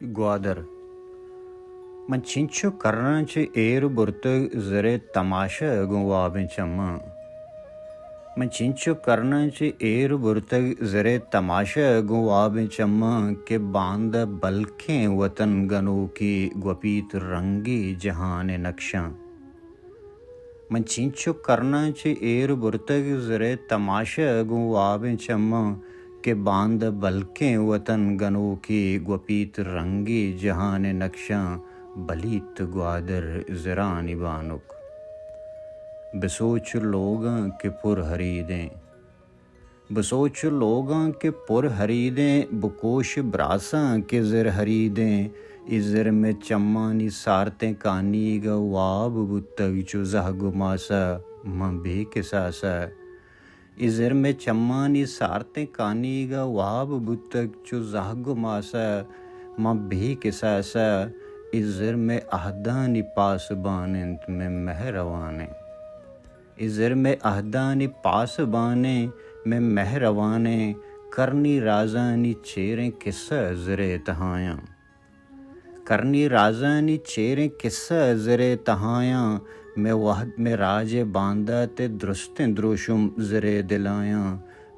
Gwadar Mancincho karnanci eru burtug zere tamasha gunwaben chamma. Mancincho karnanci eru burtug zere tamasha gunwaben chamma के बांद बलखें वतन गनों की ग्वपीत रंगी जहान नक्शा. Mancincho karnanci eru burtug zere tamasha gunwaben chamma के बांद बलखें वतन गनों की ग्वपीत रंगी जहान नक्शा. बलीत ग्वादर ज़रानी बानुक बसोच लोगां के पुर हरीदें बसोच लोगां के पुर हरीदें बकोश ब्रासां के ज़र हरीदें इज़र में चम्मानी सारतें कानी गवाब बुतग चुज़ह गुमासा मां बेकिसासा इज़र में चम्मानी सारतें कानी गवाब बुतग चुज़ह गुमासा मां बेकिसासा इज़र में अहदानी पासबानंत में महरवाने इज़र में अहदानी पासबाने में महरवाने करनी राजानी चेरें किस्सा ज़रे तहायां करनी राजानी चेरें किस्सा ज़रे तहायां में वहद में राजे बांदा ते द्रुस्तें द्रोशुम ज़रे दिलायां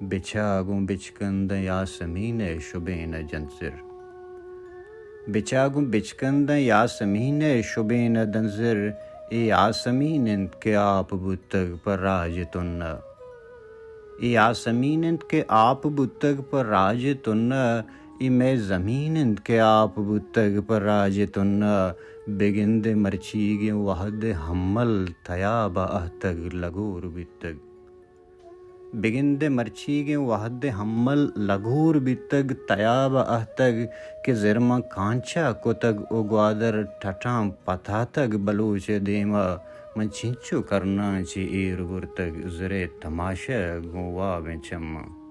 बिछागुं बिचकंद यासमीन शुबेन जंसिर बिचागुं बिचकंद यासमीन शुबेन दंजर ए यासमीन के आप बुतग पर राज तुन्ना ए यासमीन के आप बुतग पर राज तुन्ना ए मैं ज़मीन के आप बुतग पर राज तुन्ना बिगिंद मरचीगे वहद हमल तयाब अहतग लगोर बितग बिगिंद मरचीगे वहद हमल लगूर बितग तयाब अहतग के ज़रमा कांचा कोतग उग्वादर ठठां पथातग बलूच देमा मंचिंचो करना ची एर गुरतग ज़रे तमाशा गुवा बेचम्मा.